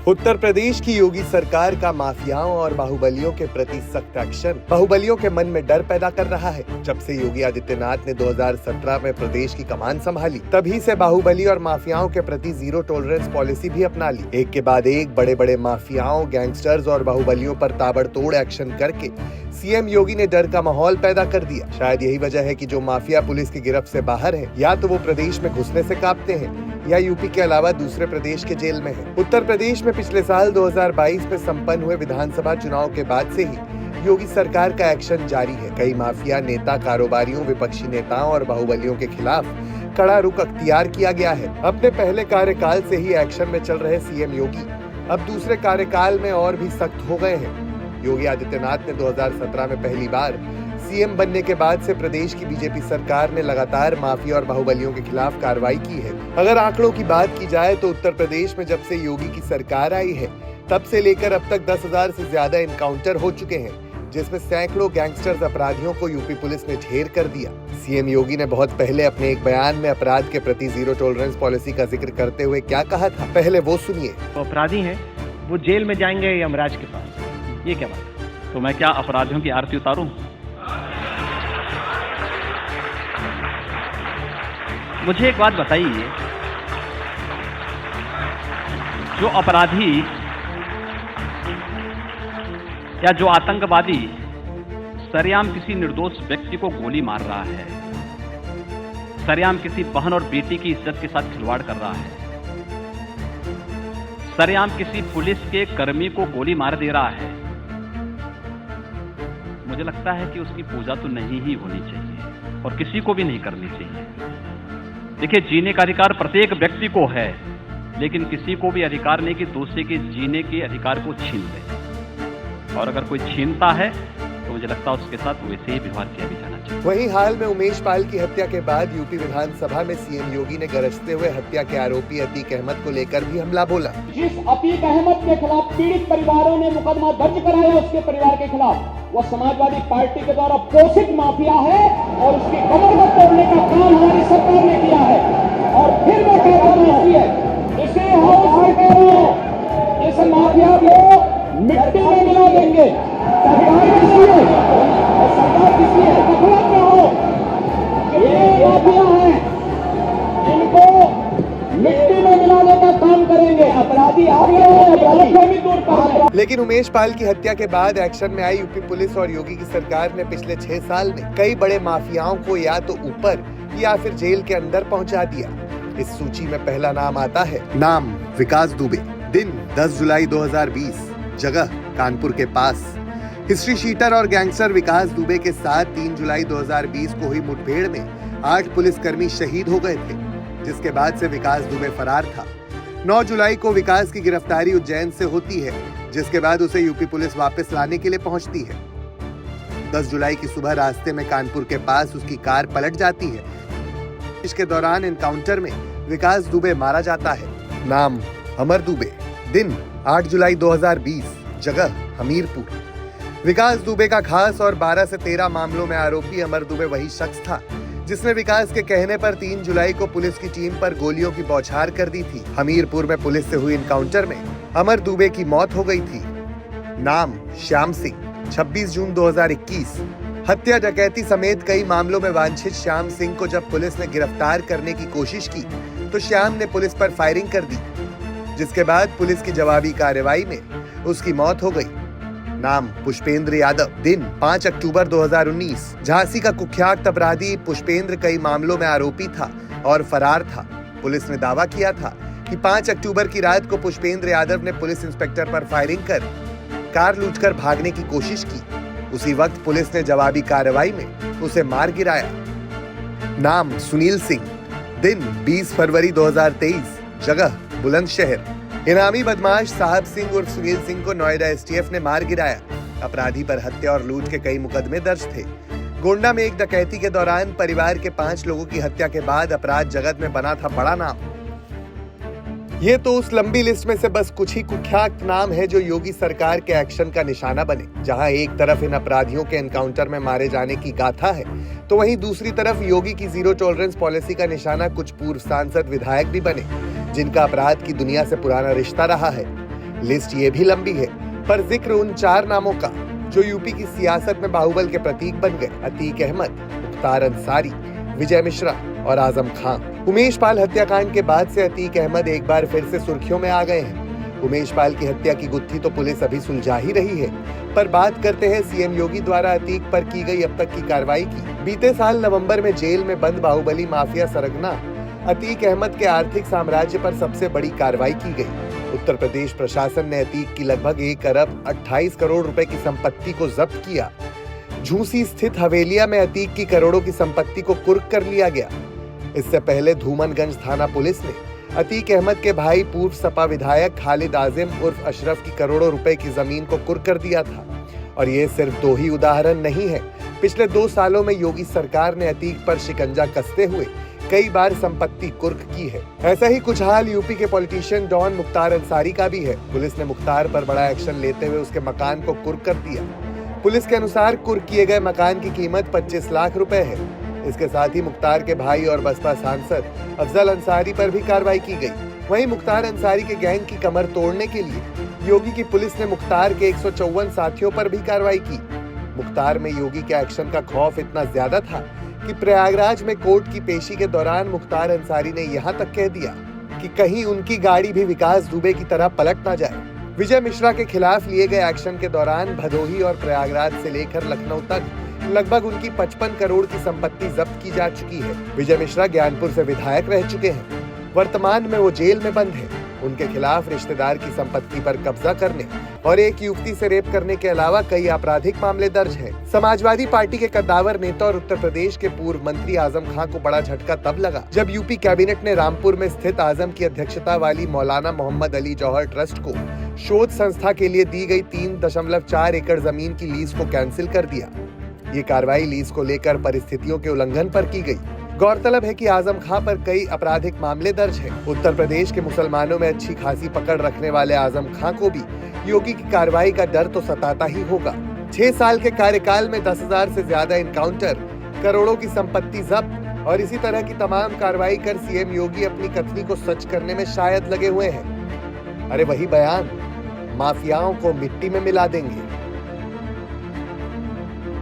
उत्तर प्रदेश की योगी सरकार का माफियाओं और बाहुबलियों के प्रति सख्त एक्शन बाहुबलियों के मन में डर पैदा कर रहा है। जब से योगी आदित्यनाथ ने 2017 में प्रदेश की कमान संभाली, तभी से बाहुबली और माफियाओं के प्रति जीरो टॉलरेंस पॉलिसी भी अपना ली। एक के बाद एक बड़े बड़े माफियाओं, गैंगस्टर्स और बाहुबलियों पर ताबड़तोड़ एक्शन करके सीएम योगी ने डर का माहौल पैदा कर दिया। शायद यही वजह है कि जो माफिया पुलिस की गिरफ्त से बाहर है, या तो वो प्रदेश में घुसने से कांपते हैं या यूपी के अलावा दूसरे प्रदेश के जेल में है। उत्तर प्रदेश में पिछले साल 2022 में संपन्न हुए विधानसभा चुनाव के बाद से ही योगी सरकार का एक्शन जारी है। कई माफिया नेता, कारोबारियों, विपक्षी नेताओं और बाहुबलियों के खिलाफ कड़ा रुख अख्तियार किया गया है। अपने पहले कार्यकाल से ही एक्शन में चल रहे सीएम योगी अब दूसरे कार्यकाल में और भी सख्त हो गए हैं। योगी आदित्यनाथ ने 2017 में पहली बार सीएम बनने के बाद से प्रदेश की बीजेपी सरकार ने लगातार माफिया और बाहुबलियों के खिलाफ कार्रवाई की है। अगर आंकड़ों की बात की जाए तो उत्तर प्रदेश में जब से योगी की सरकार आई है, तब से लेकर अब तक 10,000 से ज्यादा एनकाउंटर हो चुके हैं, जिसमें सैकड़ों गैंगस्टर्स अपराधियों को यूपी पुलिस ने ढेर कर दिया। सीएम योगी ने बहुत पहले अपने एक बयान में अपराध के प्रति जीरो टॉलरेंस पॉलिसी का जिक्र करते हुए क्या कहा था, पहले वो सुनिए। तो अपराधी हैं, वो जेल में जाएंगे यमराज के पास, ये क्या बात है? तो मैं क्या अपराधियों की आरती उतारूं? मुझे एक बात बताइए, जो अपराधी या जो आतंकवादी सरेआम किसी निर्दोष व्यक्ति को गोली मार रहा है, सरेआम किसी बहन और बेटी की इज्जत के साथ खिलवाड़ कर रहा है, सरेआम किसी पुलिस के कर्मी को गोली मार दे रहा है, मुझे लगता है कि उसकी पूजा तो नहीं ही होनी चाहिए और किसी को भी नहीं करनी चाहिए। देखिए, जीने का अधिकार प्रत्येक व्यक्ति को है, लेकिन किसी को भी अधिकार नहीं कि दूसरे के जीने के अधिकार को छीन ले। और अगर कोई छीनता है तो मुझे लगता है उसके साथ वैसे ही व्यवहार किया भी जाना चाहिए। वहीं हाल में उमेश पाल की हत्या के बाद यूपी विधानसभा में सीएम योगी ने गरजते हुए हत्या के आरोपी अतीक अहमद को लेकर भी हमला बोला। जिस अतीक अहमद के खिलाफ पीड़ित परिवारों ने मुकदमा दर्ज कराया, उसके परिवार के खिलाफ, वो समाजवादी पार्टी के द्वारा पोषित माफिया है और उसकी कमर को तोड़ने का काम हमारी सरकार ने किया है। और फिर मैं कहता हूं, इसे हाउस करो, इस माफिया को मिट्टी में मिला देंगे। सरकार किसी है, सरकार किसी है, गफलत में हो, ये माफिया है, इनको मिट्टी में मिलाने का काम करेंगे। अपराधी आगे हैं, अपराध को भी दूर कर। लेकिन उमेश पाल की हत्या के बाद एक्शन में आई यूपी पुलिस और योगी की सरकार ने पिछले 6 साल में कई बड़े माफियाओं को या तो ऊपर या फिर जेल के अंदर पहुंचा दिया। इस सूची में पहला नाम आता है, नाम विकास दुबे। दिन 10 जुलाई 2020, जगह कानपुर के पास। हिस्ट्री शीटर और गैंगस्टर विकास दुबे के साथ 3 जुलाई 2020 को हुई मुठभेड़ में 8 पुलिसकर्मी शहीद हो गए थे, जिसके बाद से विकास दुबे फरार था। 9 जुलाई को विकास की गिरफ्तारी उज्जैन से होती है, जिसके बाद उसे यूपी पुलिस वापस लाने के लिए पहुंचती है। 10 जुलाई की सुबह रास्ते में कानपुर के पास उसकी कार पलट जाती है। इसके दौरान एनकाउंटर में विकास दुबे मारा जाता है। नाम अमर दुबे। दिन 8 जुलाई 2020, जगह हमीरपुर। विकास दुबे का खास और 12 से 13 मामलों में आरोपी अमर दुबे वही शख्स था जिसने विकास के कहने पर 3 जुलाई को पुलिस की टीम पर गोलियों की बौछार कर दी थी। हमीरपुर में पुलिस से हुई एनकाउंटर में अमर दुबे की मौत हो गई थी। नाम श्याम सिंह। 26 जून 2021, हत्या, डकैती समेत कई मामलों में वांछित श्याम सिंह को जब पुलिस ने गिरफ्तार करने की कोशिश की तो श्याम ने पुलिस पर फायरिंग कर दी, जिसके बाद पुलिस की जवाबी कार्रवाई में उसकी मौत हो गई। नाम पुष्पेंद्र यादव। दिन 5 अक्टूबर 2019, झांसी का कुख्यात अपराधी पुष्पेंद्र कई मामलों में आरोपी था और फरार था। पुलिस ने दावा किया था कि 5 अक्टूबर की रात को पुष्पेंद्र यादव ने पुलिस इंस्पेक्टर पर फायरिंग कर कार लूटकर भागने की कोशिश की। उसी वक्त पुलिस ने जवाबी कार्रवाई में उसे मार गिराया। नाम सुनील सिंह। दिन 20 फरवरी 2023, जगह बुलंदशहर। इनामी बदमाश साहब सिंह उर्फ सुनील सिंह को नोएडा एसटीएफ ने मार गिराया। अपराधी पर हत्या और लूट के कई मुकदमे दर्ज थे। गोंडा में एक डकैती के दौरान परिवार के 5 लोगों की हत्या के बाद अपराध जगत में बना था बड़ा नाम। ये तो उस लंबी लिस्ट में से बस कुछ ही कुख्यात नाम है जो योगी सरकार के एक्शन का निशाना बने। जहां एक तरफ इन अपराधियों के एनकाउंटर में मारे जाने की गाथा है, तो वहीं दूसरी तरफ योगी की जीरो टॉलरेंस पॉलिसी का निशाना कुछ पूर्व सांसद, विधायक भी बने, जिनका अपराध की दुनिया से पुराना रिश्ता रहा है। लिस्ट ये भी लंबी है, पर जिक्र उन 4 नामों का जो यूपी की सियासत में बाहुबल के प्रतीक बन गए। अतीक अहमद, मुख्तार अंसारी, विजय मिश्रा और आजम खान। उमेश पाल हत्याकांड के बाद से अतीक अहमद एक बार फिर से सुर्खियों में आ गए हैं। उमेश पाल की हत्या की गुत्थी तो पुलिस अभी सुलझा ही रही है, पर बात करते हैं सीएम योगी द्वारा अतीक पर की गई अब तक की कार्रवाई की। बीते साल नवंबर में जेल में बंद बाहुबली माफिया सरगना अतीक अहमद के आर्थिक साम्राज्य पर सबसे बड़ी कार्रवाई की गई। उत्तर प्रदेश प्रशासन ने अतीक की लगभग 1 अरब 28 करोड़ रुपए की संपत्ति को जब्त किया। झूसी स्थित हवेलिया में अतीक की करोड़ों की संपत्ति को कुर्क कर लिया गया। इससे पहले धूमनगंज थाना पुलिस ने अतीक अहमद के भाई पूर्व सपा विधायक खालिद आजिम उर्फ अशरफ की करोड़ों रुपए की जमीन को कुर्क कर दिया था। और ये सिर्फ 2 ही उदाहरण नहीं है। पिछले 2 सालों में योगी सरकार ने अतीक पर शिकंजा कसते हुए कई बार संपत्ति कुर्क की है। ऐसा ही कुछ हाल यूपी के पॉलिटिशियन डॉन मुख्तार अंसारी का भी है। पुलिस ने मुख्तार पर बड़ा एक्शन लेते हुए उसके मकान को कुर्क कर दिया। पुलिस के अनुसार कुर्क किए गए मकान की कीमत 25 लाख रुपए है। इसके साथ ही मुख्तार के भाई और बसपा सांसद अफजल अंसारी पर भी कार्रवाई की गई। वहीं मुख्तार अंसारी के गैंग की कमर तोड़ने के लिए योगी की पुलिस ने मुख्तार के 154 साथियों पर भी कार्रवाई की। मुख्तार में योगी के एक्शन का खौफ इतना ज्यादा था कि प्रयागराज में कोर्ट की पेशी के दौरान मुख्तार अंसारी ने यहाँ तक कह दिया कि कहीं उनकी गाड़ी भी विकास दुबे की तरह पलट ना जाए। विजय मिश्रा के खिलाफ लिए गए एक्शन के दौरान भदोही और प्रयागराज से लेकर लखनऊ तक लगभग उनकी 55 करोड़ की संपत्ति जब्त की जा चुकी है। विजय मिश्रा ज्ञानपुर से विधायक रह चुके हैं। वर्तमान में वो जेल में बंद है। उनके खिलाफ रिश्तेदार की संपत्ति पर कब्जा करने और एक युवती से रेप करने के अलावा कई आपराधिक मामले दर्ज हैं। समाजवादी पार्टी के कद्दावर नेता और उत्तर प्रदेश के पूर्व मंत्री आजम खान को बड़ा झटका तब लगा जब यूपी कैबिनेट ने रामपुर में स्थित आजम की अध्यक्षता वाली मौलाना मोहम्मद अली जौहर ट्रस्ट को शोध संस्था के लिए दी गई 3.4 एकड़ जमीन की लीज को कैंसिल कर दिया। ये कार्रवाई लीज को लेकर परिस्थितियों के उल्लंघन पर की गई। गौरतलब है कि आजम खां पर कई आपराधिक मामले दर्ज हैं। उत्तर प्रदेश के मुसलमानों में अच्छी खासी पकड़ रखने वाले आजम खां को भी योगी की कार्रवाई का डर तो सताता ही होगा। 6 साल के कार्यकाल में 10,000 से ज्यादा इनकाउंटर, करोड़ों की संपत्ति जब्त और इसी तरह की तमाम कार्रवाई कर सीएम योगी अपनी कथनी को सच करने में शायद लगे हुए हैं। अरे वही बयान, माफियाओं को मिट्टी में मिला देंगे।